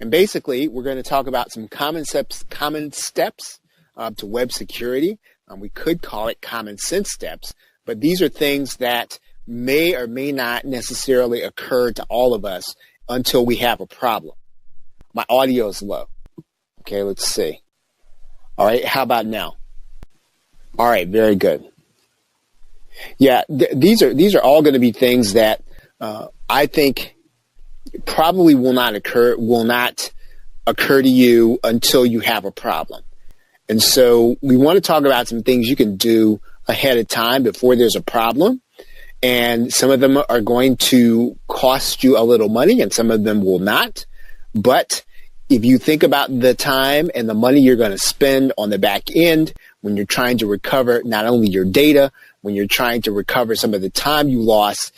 And basically, we're going to talk about some common steps to web security. We could call it common sense steps, but these are things that may or may not necessarily occur to all of us until we have a problem. My audio is low. Okay, let's see. All right, how about now? All right, very good. Yeah, these are all going to be things that I think probably will not occur to you until you have a problem. And so we want to talk about some things you can do ahead of time before there's a problem. And some of them are going to cost you a little money and some of them will not. But if you think about the time and the money you're going to spend on the back end when you're trying to recover not only your data, when you're trying to recover some of the time you lost,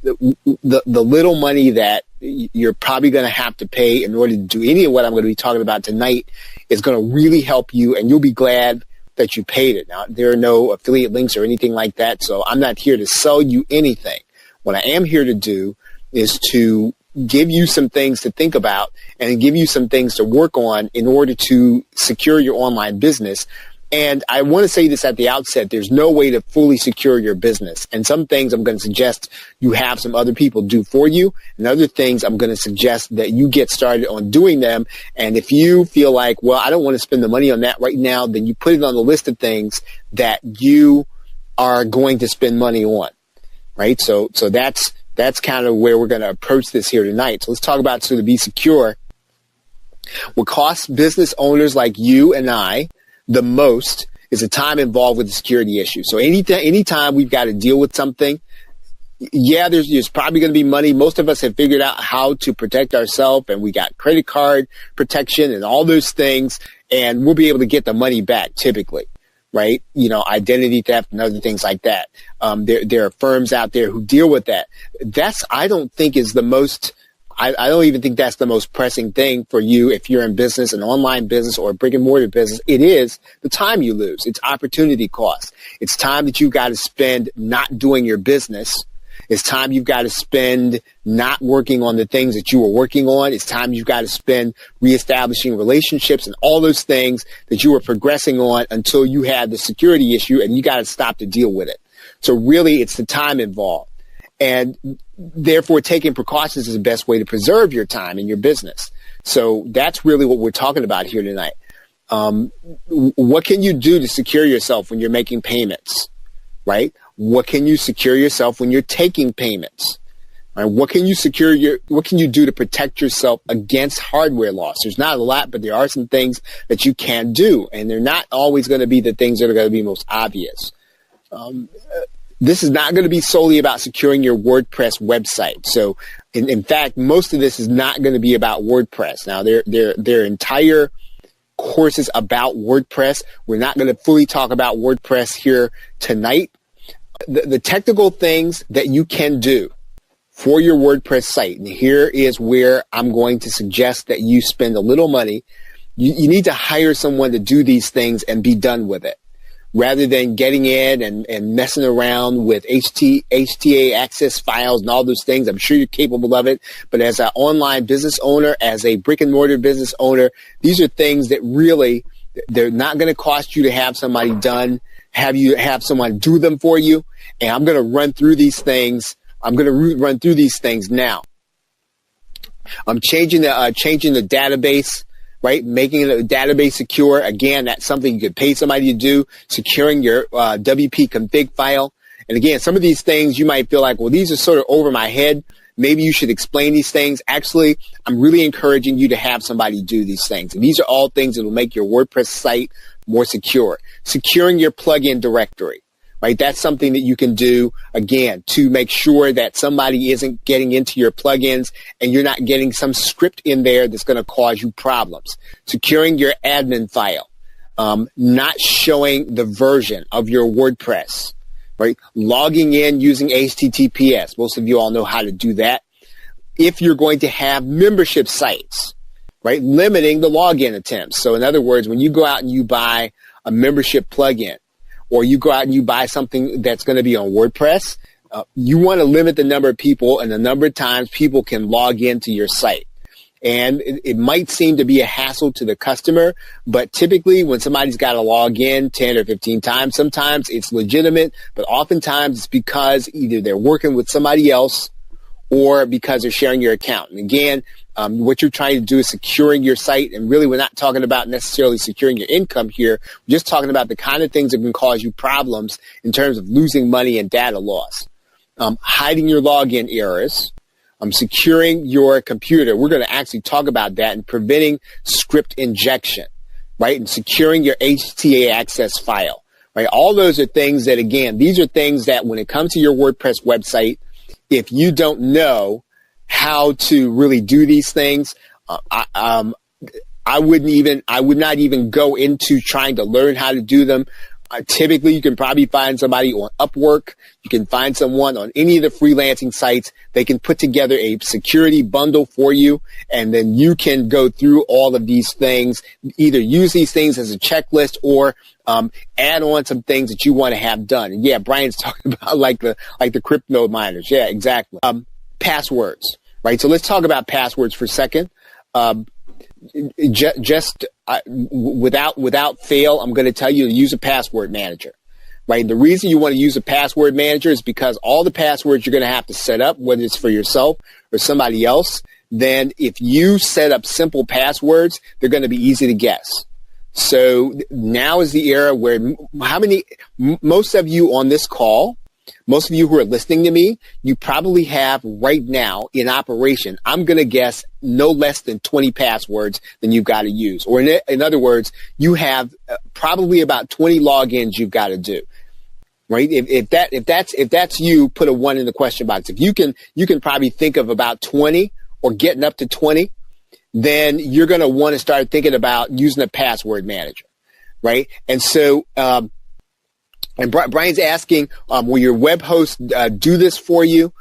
the little money that you're probably going to have to pay in order to do any of what I'm going to be talking about tonight is going to really help you, and you'll be glad that you paid it. Now, there are no affiliate links or anything like that, so I'm not here to sell you anything. What I am here to do is to give you some things to think about and give you some things to work on in order to secure your online business. And I want to say this at the outset, there's no way to fully secure your business. And some things I'm going to suggest you have some other people do for you. And other things I'm going to suggest that you get started on doing them. And if you feel like, well, I don't want to spend the money on that right now, then you put it on the list of things that you are going to spend money on, right? So that's kind of where we're going to approach this here tonight. So let's talk about, so to be secure, what costs business owners like you and I the most is the time involved with the security issue. So anytime we've got to deal with something, yeah, there's probably going to be money. Most of us have figured out how to protect ourselves, and we got credit card protection and all those things, and we'll be able to get the money back typically, right? You know, identity theft and other things like that. There are firms out there who deal with that. I don't think is the most, I don't even think that's the most pressing thing for you if you're in business, an online business or a brick and mortar business. It is the time you lose. It's opportunity cost. It's time that you've got to spend not doing your business. It's time you've got to spend not working on the things that you were working on. It's time you've got to spend reestablishing relationships and all those things that you were progressing on until you had the security issue, and you got to stop to deal with it. So really, it's the time involved. And therefore, taking precautions is the best way to preserve your time in your business. So that's really what we're talking about here tonight. What can you do to secure yourself when you're making payments, right? What can you secure yourself when you're taking payments? Right? What can you do to protect yourself against hardware loss? There's not a lot, but there are some things that you can do, and they're not always going to be the things that are going to be most obvious. This is not going to be solely about securing your WordPress website. So, in fact, most of this is not going to be about WordPress. Now, there are entire courses about WordPress. We're not going to fully talk about WordPress here tonight. The technical things that you can do for your WordPress site, and here is where I'm going to suggest that you spend a little money. You need to hire someone to do these things and be done with it, rather than getting in and messing around with HTA access files and all those things. I'm sure you're capable of it, but as an online business owner, as a brick and mortar business owner, these are things that really, they're not going to cost you to have somebody done, have someone do them for you. And I'm going to run through these things. I'm going to run through these things now. I'm changing the database, right? Making the database secure. Again, that's something you could pay somebody to do. Securing your WP config file. And again, some of these things you might feel like, well, these are sort of over my head. Maybe you should explain these things. Actually, I'm really encouraging you to have somebody do these things. And these are all things that will make your WordPress site more secure. Securing your plugin directory, right? That's something that you can do, again, to make sure that somebody isn't getting into your plugins and you're not getting some script in there that's going to cause you problems. Securing your admin file, not showing the version of your WordPress, right? Logging in using HTTPS. Most of you all know how to do that. If you're going to have membership sites, right? Limiting the login attempts. So in other words, when you go out and you buy a membership plugin, or you go out and you buy something that's going to be on WordPress, You want to limit the number of people and the number of times people can log into your site. And it might seem to be a hassle to the customer, but typically when somebody's got to log in 10 or 15 times, sometimes it's legitimate, but oftentimes it's because either they're working with somebody else or because they're sharing your account. And again, what you're trying to do is securing your site. And really, we're not talking about necessarily securing your income here. We're just talking about the kind of things that can cause you problems in terms of losing money and data loss. Hiding your login errors. Securing your computer. We're going to actually talk about that, and preventing script injection, right? And securing your HTA access file, right? All those are things that, again, these are things that when it comes to your WordPress website, if you don't know how to really do these things, I would not even go into trying to learn how to do them. Typically, you can probably find somebody on Upwork. You can find someone on any of the freelancing sites. They can put together a security bundle for you, and then you can go through all of these things, either use these things as a checklist or add on some things that you want to have done. And yeah, Brian's talking about like the crypto miners. Yeah, exactly. Passwords, right? So let's talk about passwords for a second. Without fail, I'm going to tell you to use a password manager, right? The reason you want to use a password manager is because all the passwords you're going to have to set up, whether it's for yourself or somebody else, then if you set up simple passwords, they're going to be easy to guess. So now is the era where most of you on this call, most of you who are listening to me, you probably have right now in operation, I'm going to guess no less than 20 passwords than you've got to use. Or in other words, you have probably about 20 logins you've got to do. Right? If that's you, put a 1 in the question box. If you can probably think of about 20 or getting up to 20, then you're going to want to start thinking about using a password manager. Right? And so, and Brian's asking, will your web host do this for you?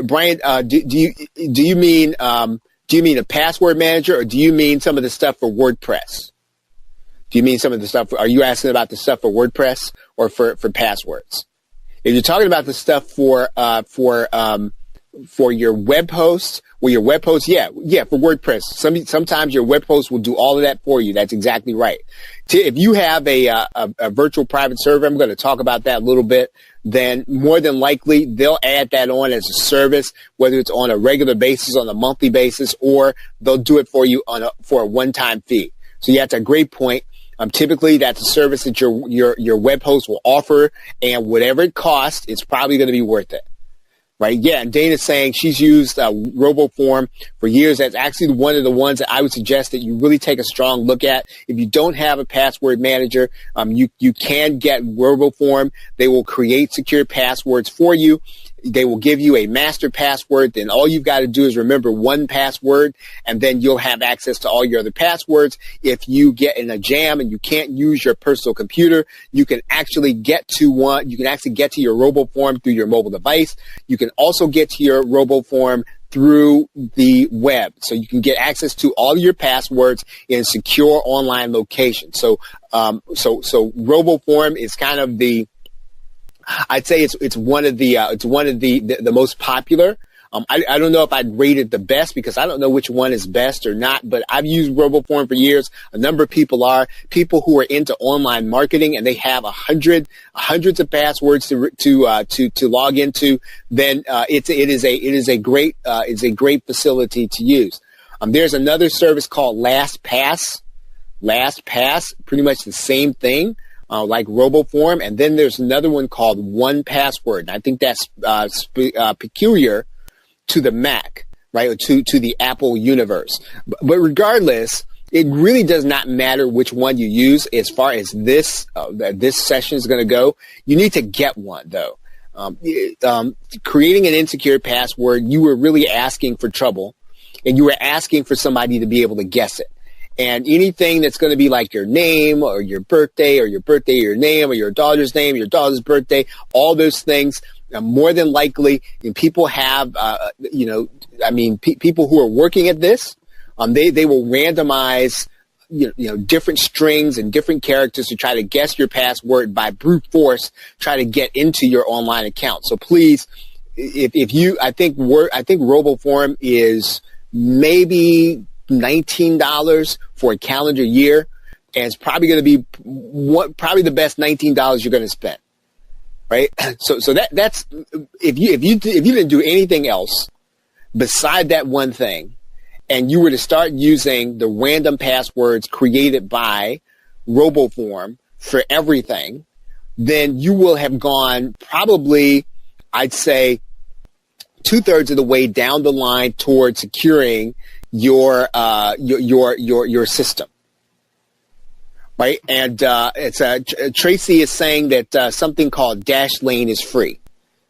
Brian, do you mean a password manager, or do you mean some of the stuff for WordPress? Do you mean some of the stuff? Are you asking about the stuff for WordPress or for passwords? If you're talking about the stuff for your web host, well, your web host, yeah, for WordPress. Sometimes your web host will do all of that for you. That's exactly right. If you have a virtual private server, I'm going to talk about that a little bit, then more than likely they'll add that on as a service, whether it's on a regular basis, on a monthly basis, or they'll do it for you for a one-time fee. So yeah, that's a great point. Typically, that's a service that your web host will offer, and whatever it costs, it's probably going to be worth it. Right? Yeah, and Dana's saying she's used RoboForm for years. That's actually one of the ones that I would suggest that you really take a strong look at. If you don't have a password manager, you can get RoboForm. They will create secure passwords for you. They will give you a master password. Then all you've got to do is remember one password, and then you'll have access to all your other passwords. If you get in a jam and you can't use your personal computer, you can actually get to one. You can actually get to your RoboForm through your mobile device. You can also get to your RoboForm through the web. So you can get access to all of your passwords in a secure online location. So RoboForm is kind of I'd say it's one of the most popular. I don't know if I'd rate it the best because I don't know which one is best or not, but I've used RoboForm for years. A number of people who are into online marketing and they have hundreds of passwords to log into. Then it is a great facility to use. There's another service called LastPass. LastPass, pretty much the same thing. Like RoboForm, and then there's another one called 1Password. And I think that's peculiar to the Mac, right, or to the Apple universe. But regardless, it really does not matter which one you use as far as this session is going to go. You need to get one, though. Creating an insecure password, you were really asking for trouble, and you were asking for somebody to be able to guess it. And anything that's going to be like your name or your birthday or your name or your daughter's name, your daughter's birthday, all those things, more than likely, and people have, people who are working at this, they will randomize, different strings and different characters to try to guess your password by brute force, try to get into your online account. So please, I think RoboForm is maybe $19 for a calendar year, and it's probably going to be probably the best $19 you're going to spend, right? So that's if you didn't do anything else beside that one thing, and you were to start using the random passwords created by RoboForm for everything, then you will have gone probably, I'd say, 2/3 of the way down the line towards securing your system, right? And Tracy is saying that something called Dashlane is free,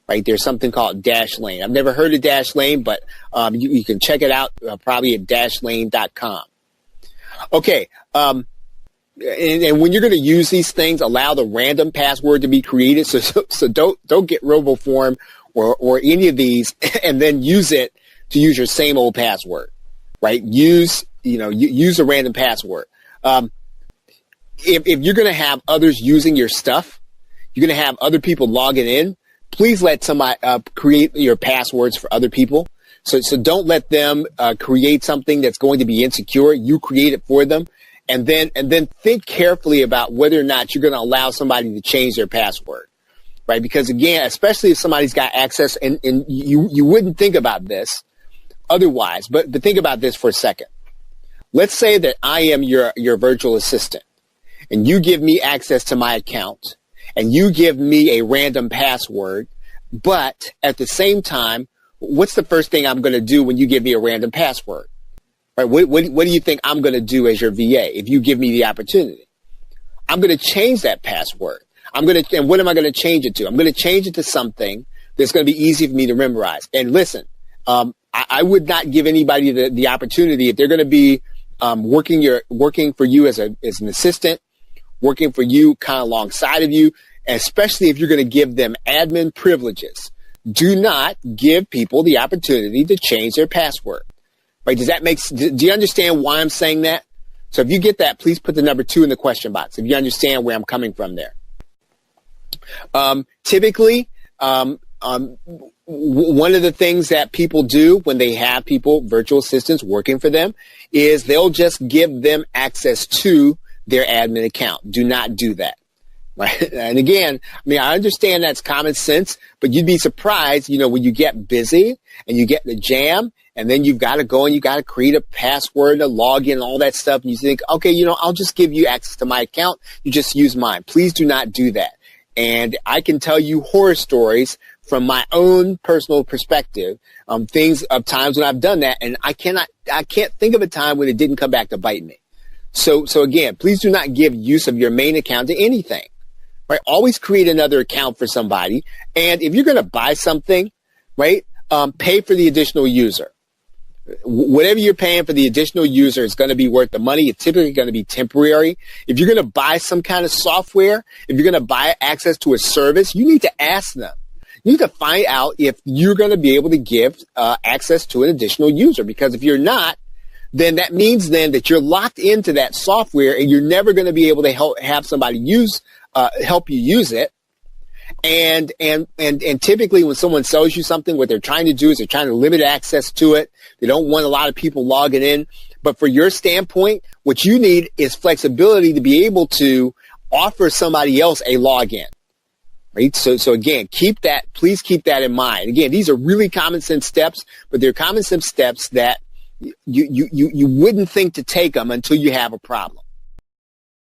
right? There's something called Dashlane. I've never heard of Dashlane, but you can check it out probably at dashlane.com. Okay. And when you're going to use these things, allow the random password to be created. So don't get RoboForm or any of these and then use it to use your same old password, right? Use a random password. If you're going to have others using your stuff, you're going to have other people logging in, please let somebody create your passwords for other people. So don't let them create something that's going to be insecure. You create it for them. And then think carefully about whether or not you're going to allow somebody to change their password, right? Because again, especially if somebody's got access, and you wouldn't think about this otherwise, but think about this for a second. Let's say that I am your virtual assistant, and you give me access to my account, and you give me a random password, but at the same time, what's the first thing I'm going to do when you give me a random password? Right? What do you think I'm going to do as your VA if you give me the opportunity? I'm going to change that password. And what am I going to change it to? I'm going to change it to something that's going to be easy for me to memorize. And listen, I would not give anybody the opportunity if they're going to be working for you as an assistant, working for you kind of alongside of you, especially if you're going to give them admin privileges. Do not give people the opportunity to change their password. Right? Do you understand why I'm saying that? So if you get that, please put the number 2 in the question box if you understand where I'm coming from there. Typically, one of the things that people do when they have virtual assistants working for them, is they'll just give them access to their admin account. Do not do that. Right? And again, I understand that's common sense, but you'd be surprised, when you get busy and you get the jam, and then you've got to go and you got to create a password, a login, all that stuff. And you think, okay, I'll just give you access to my account. You just use mine. Please do not do that. And I can tell you horror stories from my own personal perspective, things of times when I've done that, and I can't think of a time when it didn't come back to bite me. So again, please do not give use of your main account to anything. Right? Always create another account for somebody. And if you're going to buy something, right, pay for the additional user. Whatever you're paying for the additional user is going to be worth the money. It's typically going to be temporary. If you're going to buy some kind of software, if you're going to buy access to a service, you need to ask them. You need to find out if you're going to be able to give access to an additional user. Because if you're not, then that means then that you're locked into that software and you're never going to be able to have somebody help you use it. And typically when someone sells you something, what they're trying to do is they're trying to limit access to it. They don't want a lot of people logging in. But for your standpoint, what you need is flexibility to be able to offer somebody else a login. Right? So again, please keep that in mind. Again, these are really common sense steps, but they're common sense steps that you wouldn't think to take them until you have a problem.